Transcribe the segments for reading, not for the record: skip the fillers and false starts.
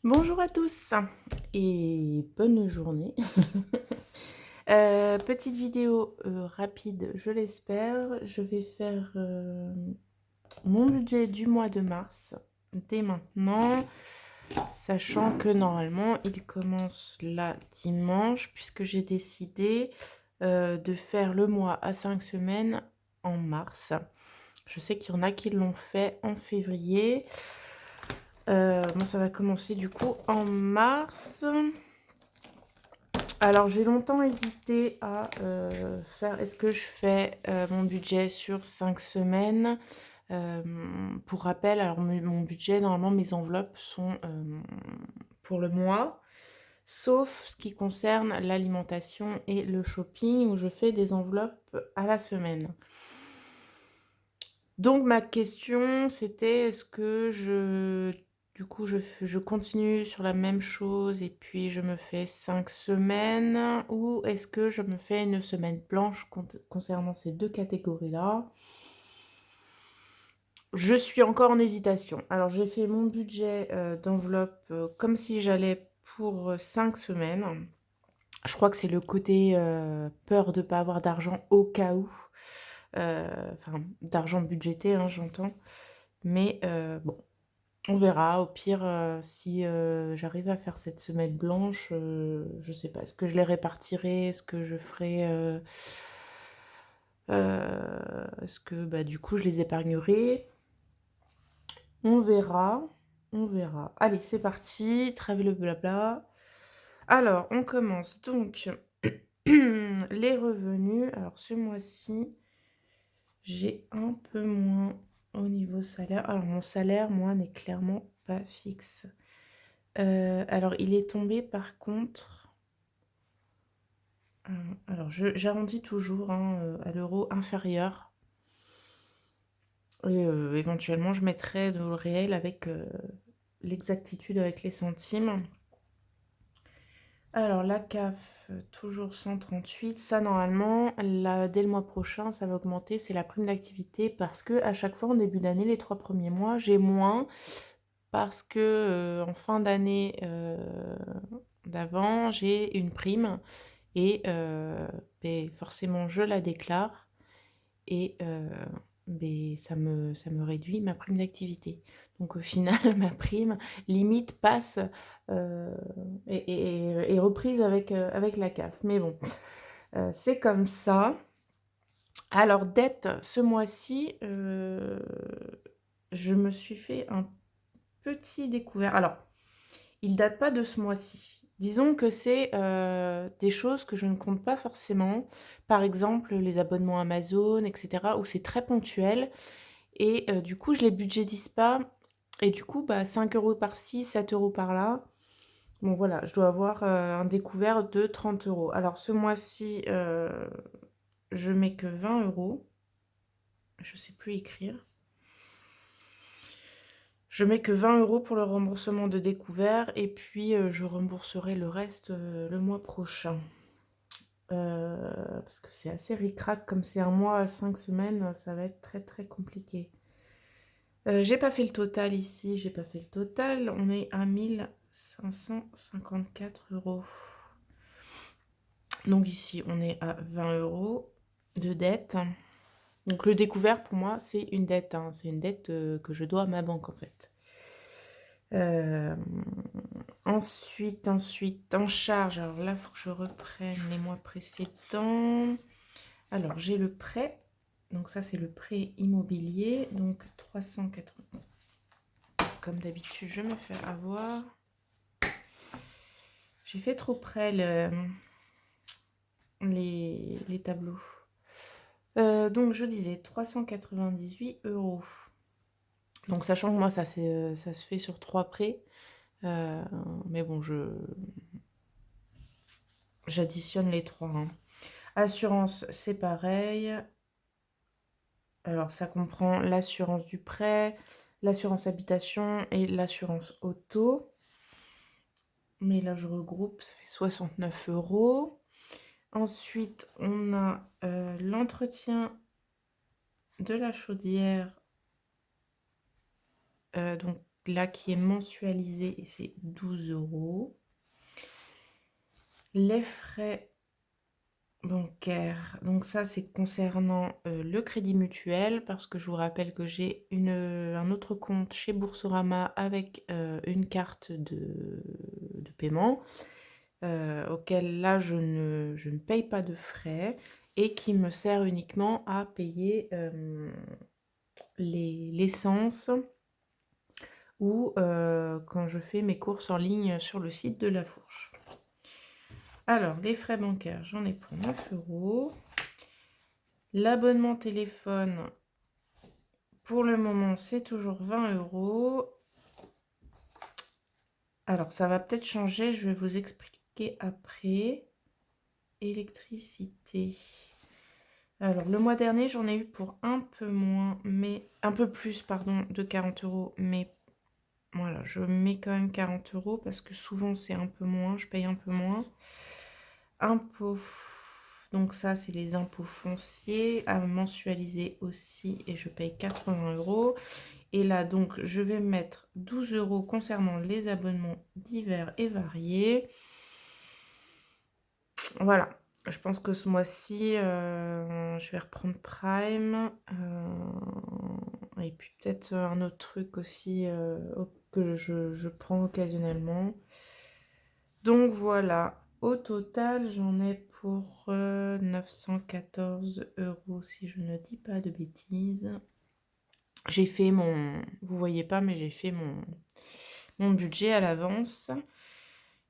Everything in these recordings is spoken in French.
Bonjour à tous et bonne journée. Petite vidéo, rapide, je l'espère. Je vais faire, mon budget du mois de mars dès maintenant, sachant que normalement il commence là dimanche puisque j'ai décidé, de faire le mois à 5 semaines en mars. Je sais qu'il y en a qui l'ont fait en février. Moi, ça va commencer du coup en mars. Alors, j'ai longtemps hésité à faire est-ce que je fais mon budget sur 5 semaines. Pour rappel, alors mon budget, normalement, mes enveloppes sont pour le mois, sauf ce qui concerne l'alimentation et le shopping, où je fais des enveloppes à la semaine. Donc ma question, c'était est-ce que du coup, je continue sur la même chose et puis je me fais 5 semaines ou est-ce que je me fais une semaine blanche concernant ces 2 catégories-là? Je suis encore en hésitation. Alors j'ai fait mon budget, d'enveloppe, comme si j'allais pour, 5 semaines. Je crois que c'est le côté, peur de pas avoir d'argent au cas où, enfin d'argent budgété, hein, j'entends. Mais bon, on verra. Au pire, si, j'arrive à faire cette semaine blanche, je sais pas. Est-ce que je les répartirai? Est-ce que je ferai, est-ce que, bah, du coup, je les épargnerai? On verra, on verra. Allez, c'est parti, trêve le blabla. Alors, on commence donc les revenus. Alors, ce mois-ci, j'ai un peu moins au niveau salaire. Alors, mon salaire, moi, n'est clairement pas fixe. Alors il est tombé par contre, alors j'arrondis toujours, hein, à l'euro inférieur et éventuellement je mettrai dans le réel avec, l'exactitude avec les centimes. Alors la CAF, toujours 138. Ça normalement, là, dès le mois prochain, ça va augmenter, c'est la prime d'activité parce que à chaque fois en début d'année, les 3 premiers mois, j'ai moins parce que, en fin d'année, d'avant, j'ai une prime. Et beh, forcément je la déclare et beh, ça me réduit ma prime d'activité. Donc au final ma prime limite passe, heu, est reprise avec la CAF. Mais bon, c'est comme ça. Alors dette, ce mois-ci, je me suis fait un petit découvert. Alors il date pas de ce mois-ci. Disons que c'est, des choses que je ne compte pas forcément. Par exemple, les abonnements Amazon et cetera, où c'est très ponctuel et du coup, je les budgétise pas et du coup, bah, 5 € par-ci, 7 € par-là. Bon voilà, je dois avoir, un découvert de 30 €. Alors ce mois-ci, je mets que 20 €. Je sais plus écrire. Je mets que 20 € pour le remboursement de découvert et puis, je rembourserai le reste, le mois prochain. Parce que c'est assez ric-rac, comme c'est un mois à 5 semaines, ça va être très, très compliqué. J'ai pas fait le total ici, j'ai pas fait le total, on est à 1 554 €. Donc ici, on est à 20 € de dette. Donc le découvert pour moi, c'est une dette, hein, c'est une dette, que je dois à ma banque, en fait. Ensuite, en charge, alors là, il faut que je reprenne les mois précédents. Alors, j'ai le prêt, donc ça, c'est le prêt immobilier, donc 380. Comme d'habitude, je me fais avoir. J'ai fait trop près les tableaux. Donc, je disais 398 €. Donc, sachant que moi, ça se fait sur 3 prêts, mais bon, j'additionne les 3, hein. Assurance, c'est pareil. Alors ça comprend l'assurance du prêt, l'assurance habitation et l'assurance auto. Mais là, je regroupe, ça fait 69 €. Ensuite, on a, l'entretien de la chaudière, donc là qui est mensualisé et c'est 12 €. Les frais bancaires, donc ça c'est concernant le crédit mutuel parce que je vous rappelle que j'ai un autre compte chez Boursorama avec une carte de paiement auquel là je ne paye pas de frais et qui me sert uniquement à payer l'essence ou quand je fais mes courses en ligne sur le site de La Fourche. Alors, les frais bancaires, j'en ai pour 9 €. L'abonnement téléphone, pour le moment, c'est toujours 20 €. Alors, ça va peut-être changer, je vais vous expliquer après. Électricité. Alors, le mois dernier, j'en ai eu pour un peu moins, mais un peu plus, pardon, de 40 €, mais voilà, je mets quand même 40 € parce que souvent c'est un peu moins, je paye un peu moins. Impôts, donc ça c'est les impôts fonciers à mensualiser aussi et je paye 80 €. Et là donc je vais mettre 12 € concernant les abonnements divers et variés. Voilà, je pense que ce mois-ci, je vais reprendre Prime, et puis peut-être un autre truc aussi que je prends occasionnellement. Donc voilà, au total, j'en ai pour 914 € si je ne dis pas de bêtises. J'ai fait vous voyez pas, mais j'ai fait mon budget à l'avance.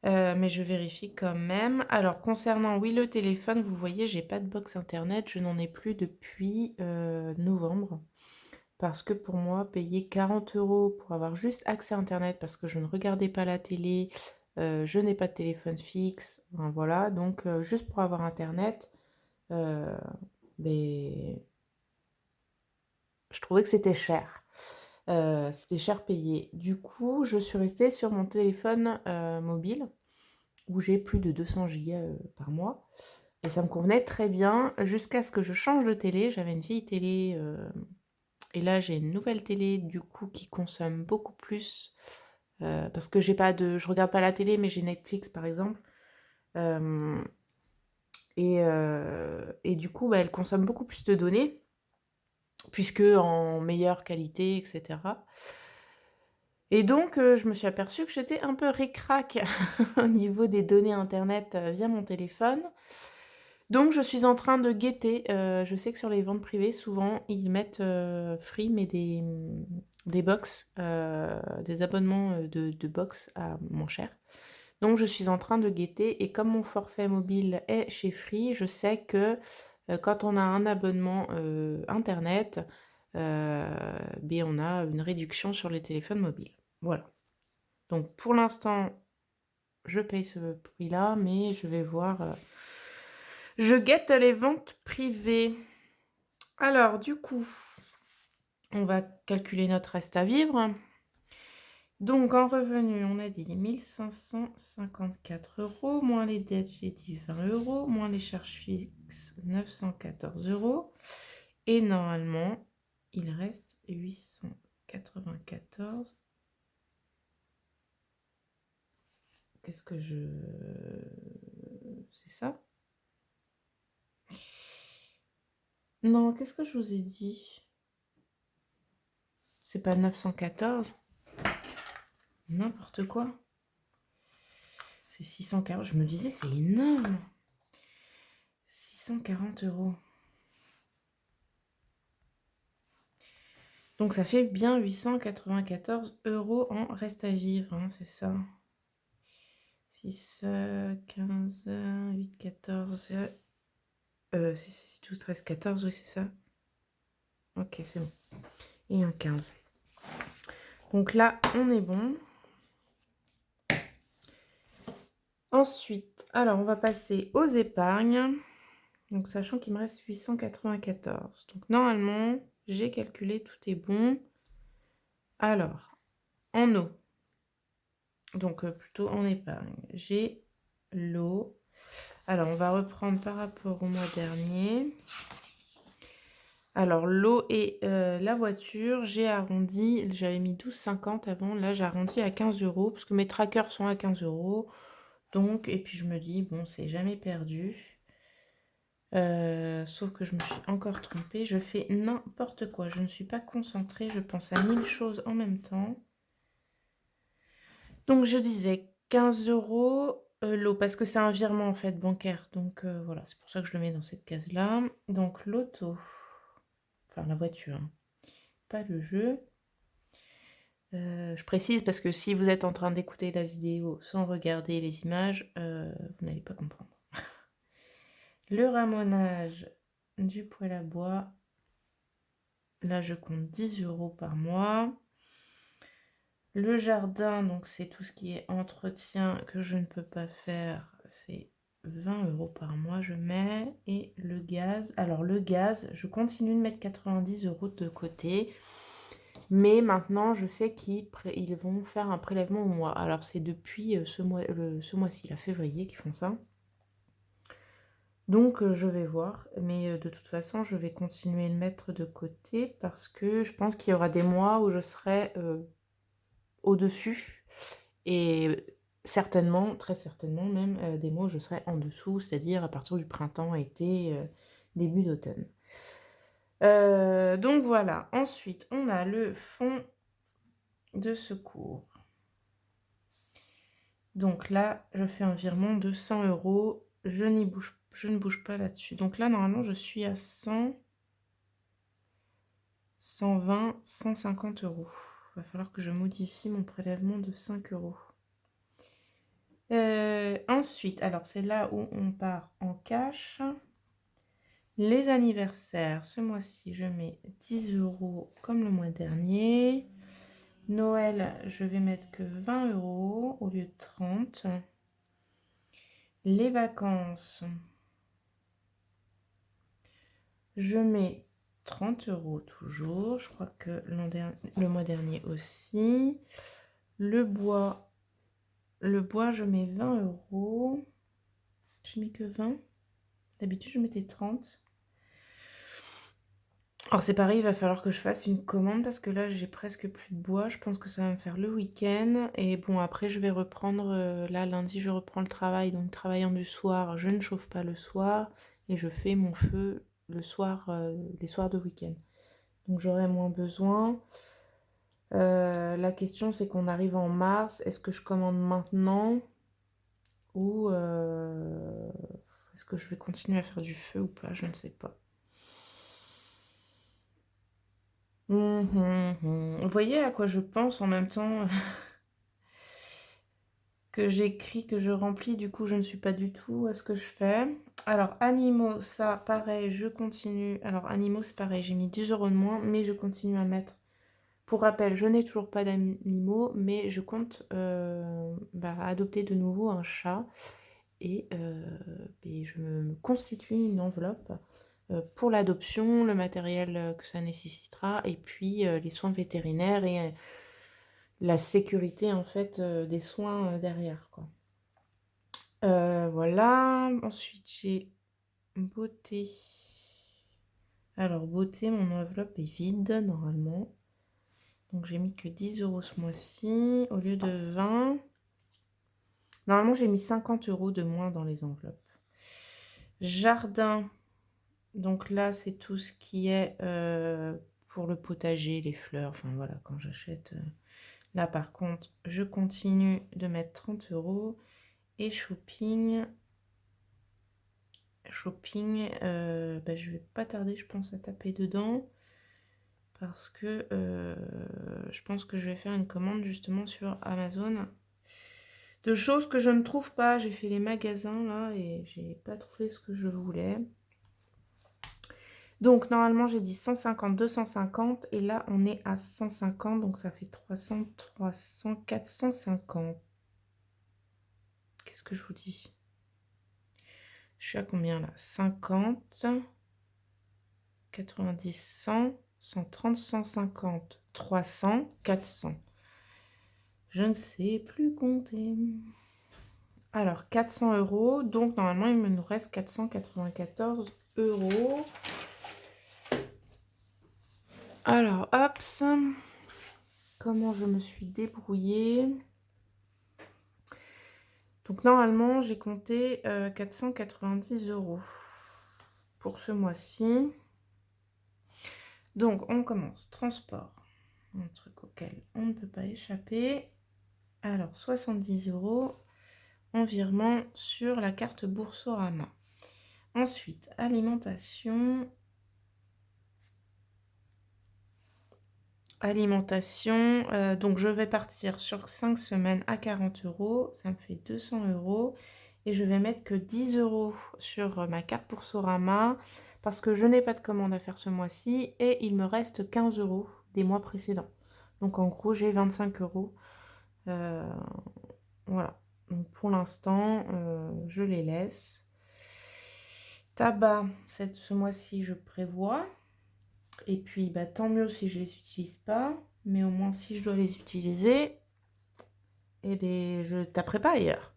Mais je vérifie quand même. Alors concernant, oui, le téléphone, vous voyez, j'ai pas de box internet, je n'en ai plus depuis novembre. Parce que pour moi, payer 40 € pour avoir juste accès à internet, parce que je ne regardais pas la télé, je n'ai pas de téléphone fixe, enfin, voilà, donc juste pour avoir internet, mais je trouvais que c'était cher. C'était cher payé. Du coup, je suis restée sur mon téléphone mobile où j'ai plus de 200 gigas par mois. Et ça me convenait très bien jusqu'à ce que je change de télé. J'avais une vieille télé et là j'ai une nouvelle télé du coup qui consomme beaucoup plus parce que je regarde pas la télé mais j'ai Netflix par exemple. Euh, et du coup, bah, elle consomme beaucoup plus de données puisque en meilleure qualité, etc. Et donc, je me suis aperçue que j'étais un peu ric-rac au niveau des données internet via mon téléphone. Donc, je suis en train de guetter. Je sais que sur les ventes privées, souvent, ils mettent free, mais des box, des abonnements de box à moins cher. Donc, je suis en train de guetter. Et comme mon forfait mobile est chez Free, je sais que quand on a un abonnement internet, ben, on a une réduction sur les téléphones mobiles. Voilà. Donc, pour l'instant, je paye ce prix-là, mais je vais voir. Je guette les ventes privées. Alors, du coup, on va calculer notre reste à vivre. Donc, en revenu, on a dit 1554 €, moins les dettes, j'ai dit 20 €, moins les charges fixes, 914 €. Et normalement, il reste 894. Qu'est-ce que je... C'est ça? Non, qu'est-ce que je vous ai dit? C'est pas 914? N'importe quoi. C'est 640. Je me disais, c'est énorme. 640 €. Donc ça fait bien 894 € en reste à vivre, hein, c'est ça. 6, 15, 8, 14... 6, 12, 13, 14, oui, c'est ça. Ok, c'est bon. Et un 15. Donc là, on est bon. Ensuite, alors on va passer aux épargnes. Donc sachant qu'il me reste 894. Donc normalement, j'ai calculé, tout est bon. Alors, en eau, donc plutôt en épargne, j'ai l'eau. Alors, on va reprendre par rapport au mois dernier. Alors l'eau et la voiture, j'ai arrondi, j'avais mis 12,50 avant, là j'ai arrondi à 15 € parce que mes trackers sont à 15 €. Donc et puis je me dis: «Bon, c'est jamais perdu». Sauf que je me suis encore trompée, je fais n'importe quoi, je ne suis pas concentrée, je pense à 1000 choses en même temps. Donc je disais 15 €, l'eau parce que c'est un virement en fait bancaire, donc voilà, c'est pour ça que je le mets dans cette case-là. Donc l'auto, enfin la voiture, hein, pas le jeu. Je précise parce que si vous êtes en train d'écouter la vidéo sans regarder les images, vous n'allez pas comprendre. Le ramonage du poêle à bois, là je compte 10 € par mois. Le jardin, donc c'est tout ce qui est entretien que je ne peux pas faire, c'est 20 € par mois je mets. Et le gaz, alors le gaz, je continue de mettre 90 € de côté. Mais maintenant, je sais qu'ils vont faire un prélèvement au mois. Alors, c'est depuis ce mois-ci, là, février, qu'ils font ça. Donc, je vais voir. Mais de toute façon, je vais continuer de mettre de côté parce que je pense qu'il y aura des mois où je serai au-dessus. Et certainement, très certainement même, des mois où je serai en dessous, c'est-à-dire à partir du printemps, été, début d'automne. Donc voilà. Ensuite, on a le fonds de secours. Donc là, je fais un virement de 100 €. Je ne bouge pas là-dessus. Donc là, normalement, je suis à 100, 120, 150 €. Il va falloir que je modifie mon prélèvement de 5 €. Ensuite, alors c'est là où on part en cash. Les anniversaires, ce mois-ci, je mets 10 € comme le mois dernier. Noël, je vais mettre que 20 € au lieu de 30. Les vacances, je mets 30 € toujours. Je crois que le mois dernier aussi. Le bois, je mets 20 €. Je mets que 20. D'habitude, je mettais 30. Alors c'est pareil, il va falloir que je fasse une commande parce que là, j'ai presque plus de bois. Je pense que ça va me faire le week-end. Et bon, après, je vais reprendre, là, lundi, je reprends le travail. Donc, travaillant du soir, je ne chauffe pas le soir. Et je fais mon feu le soir, les soirs de week-end. Donc, j'aurai moins besoin. La question, c'est qu'on arrive en mars. Est-ce que je commande maintenant ou est-ce que je vais continuer à faire du feu ou pas? Je ne sais pas. Vous voyez à quoi je pense en même temps que j'écris, que je remplis, du coup je ne suis pas du tout à ce que je fais. Alors animaux, ça pareil, je continue. Alors animaux c'est pareil, j'ai mis 10 € de moins, mais je continue à mettre. Pour rappel, je n'ai toujours pas d'animaux, mais je compte adopter de nouveau un chat. Et je me constitue une enveloppe pour l'adoption, le matériel que ça nécessitera, et puis les soins vétérinaires et la sécurité en fait des soins derrière, quoi. Voilà. Ensuite, j'ai beauté. Alors, beauté, mon enveloppe est vide normalement. Donc, j'ai mis que 10 € ce mois-ci au lieu de 20. Normalement, j'ai mis 50 € de moins dans les enveloppes. Jardin. Donc là, c'est tout ce qui est pour le potager, les fleurs. Enfin, voilà, quand j'achète. Là, par contre, je continue de mettre 30 €. Et shopping. Je vais pas tarder, je pense, à taper dedans. Parce que je pense que je vais faire une commande justement sur Amazon. De choses que je ne trouve pas. J'ai fait les magasins là et j'ai pas trouvé ce que je voulais. Donc normalement j'ai dit 150, 250 et là on est à 150, donc ça fait 300, 300, 450. Qu'est-ce que je vous dis? Je suis à combien là? 50, 90, 100, 130, 150, 300, 400. Je ne sais plus compter. Alors 400 €, donc normalement il me nous reste 494 €. Alors, hops, comment je me suis débrouillée? Donc normalement, j'ai compté, 490 € pour ce mois-ci. Donc on commence. Transport, un truc auquel on ne peut pas échapper. Alors 70 € en virement sur la carte Boursorama. Ensuite, alimentation. Alimentation, donc je vais partir sur 5 semaines à 40 €, ça me fait 200 € et je vais mettre que 10 € sur, ma carte Boursorama parce que je n'ai pas de commande à faire ce mois-ci et il me reste 15 € des mois précédents. Donc en gros, j'ai 25 €, heu, voilà. Donc pour l'instant, je les laisse. Tabac, ce mois-ci, je prévois. Et puis, bah, tant mieux si je les utilise pas, mais au moins si je dois les utiliser, eh beh, je taperai pas ailleurs.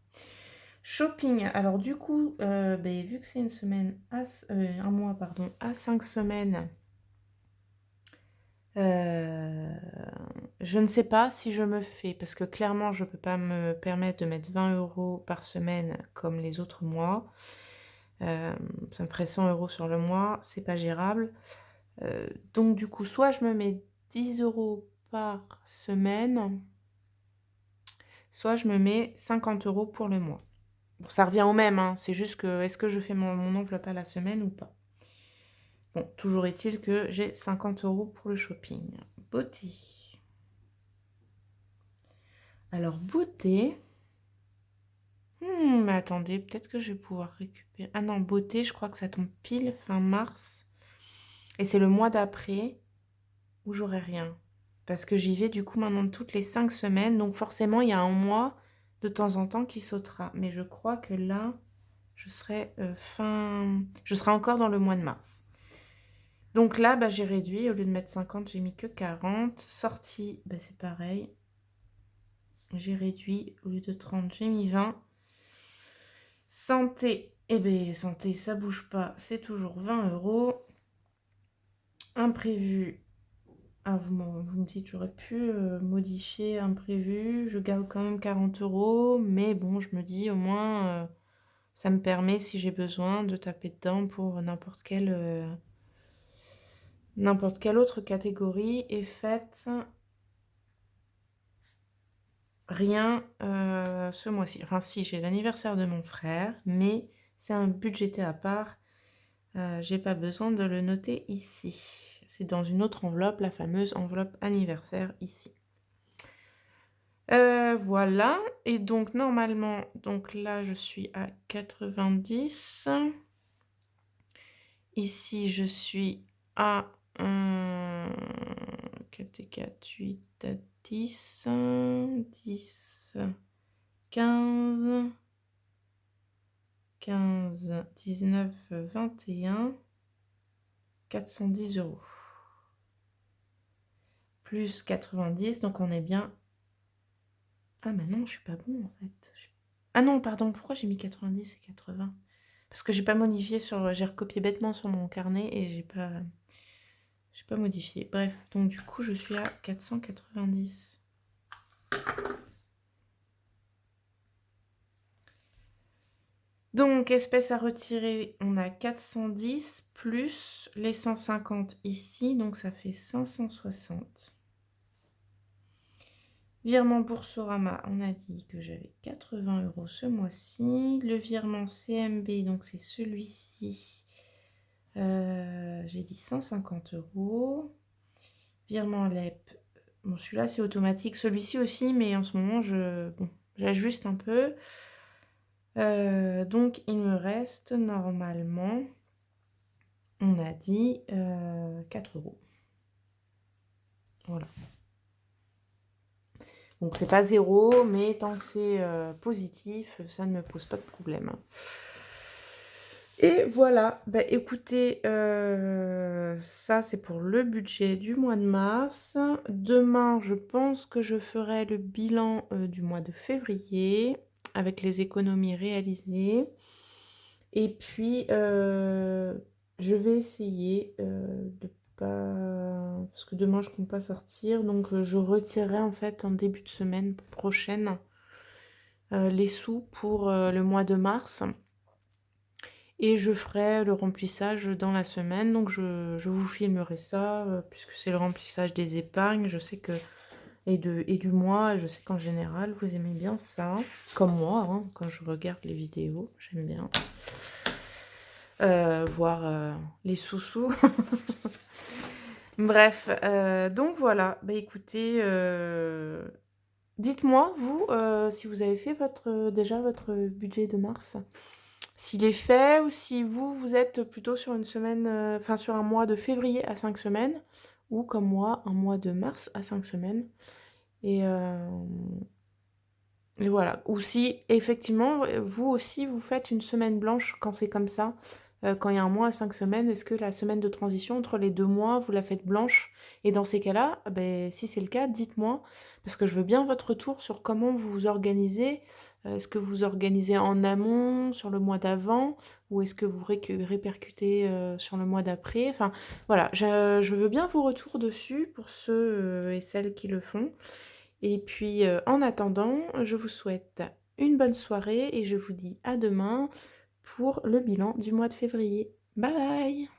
Shopping, alors du coup, beh, vu que c'est une semaine un mois pardon, à 5 semaines, je ne sais pas si je me fais parce que clairement je peux pas me permettre de mettre 20 € par semaine comme les autres mois. Ça me ferait 100 € sur le mois, c'est pas gérable. Donc du coup, soit je me mets 10 € par semaine, soit je me mets 50 € pour le mois. Bon, ça revient au même, hein, c'est juste que est-ce que je fais mon enveloppe à la semaine ou pas? Bon, toujours est-il que j'ai 50 € pour le shopping. Beauté. Alors beauté, mais attendez, peut-être que je vais pouvoir récupérer ah non, beauté, je crois que ça tombe pile fin mars et c'est le mois d'après où j'aurai rien. Parce que j'y vais du coup maintenant toutes les 5 semaines, donc forcément il y a un mois de temps en temps qui sautera. Mais je crois que là, je serai encore dans le mois de mars. Donc là, bah, j'ai réduit, au lieu de mettre 50, j'ai mis que 40. Sortie, bah, c'est pareil. J'ai réduit, au lieu de 30, j'ai mis 20. Santé, eh bien santé, ça bouge pas, c'est toujours 20 €. Imprévu, ah, vous me dites, j'aurais pu modifier imprévu. Je garde quand même 40 €, mais bon, je me dis au moins, ça me permet, si j'ai besoin, de taper dedans pour n'importe quelle autre catégorie. Et faites rien ce mois-ci. Enfin, si, j'ai l'anniversaire de mon frère, mais c'est un budgété à part. J'ai pas besoin de le noter ici. C'est dans une autre enveloppe, la fameuse enveloppe anniversaire ici. Voilà et donc normalement, donc là je suis à 90. Ici je suis à, 4 et 4, 8, 10, 10, 15, 15, 19, 21, 410 €. Plus 90, donc on est bien ah mais non, je suis pas bon en fait. Ah non, pardon, pourquoi j'ai mis 90 et 80? Parce que j'ai pas modifié j'ai recopié bêtement sur mon carnet et j'ai pas modifié. Bref, donc du coup, je suis à 490. Donc, espèces à retirer, on a 410 plus les 150 ici, donc ça fait 560. Virement Boursorama, on a dit que j'avais 80 € ce mois-ci. Le virement CMB, donc c'est celui-ci. J'ai dit 150 €. Virement LEP, bon celui-là c'est automatique. Celui-ci aussi, mais en ce moment j'ajuste un peu. Donc il me reste normalement, on a dit 4 €. Voilà. Donc c'est pas 0, mais tant que c'est positif, ça ne me pose pas de problème. Et voilà, bah, écoutez, ça c'est pour le budget du mois de mars. Demain, je pense que je ferai le bilan, du mois de février avec les économies réalisées et puis, je vais essayer, de pas parce que demain je compte pas sortir, donc je retirerai en fait en début de semaine prochaine, les sous pour, le mois de mars et je ferai le remplissage dans la semaine. Donc je vous filmerai ça, puisque c'est le remplissage des épargnes. Je sais que et du mois, je sais qu'en général, vous aimez bien ça, comme moi, hein, quand je regarde les vidéos, j'aime bien, voir, les sous-sous. Bref, donc voilà. Bah, écoutez, dites-moi vous, si vous avez fait déjà votre budget de mars? S'il est fait ou si vous êtes plutôt sur une semaine, enfin sur un mois de février à 5 semaines ou comme moi, un mois de mars à 5 semaines et et voilà. Ou si effectivement, vous aussi vous faites une semaine blanche quand c'est comme ça, quand il y a un mois à 5 semaines, est-ce que la semaine de transition entre les 2 mois, vous la faites blanche? Et dans ces cas-là, beh, si c'est le cas, dites-moi, parce que je veux bien votre retour sur comment vous vous organisez. Est-ce que vous organisez en amont, sur le mois d'avant? Ou est-ce que vous répercutez, sur le mois d'après? Enfin, voilà, je veux bien vos retours dessus pour ceux, et celles qui le font. Et puis, en attendant, je vous souhaite une bonne soirée et je vous dis à demain pour le bilan du mois de février. Bye bye!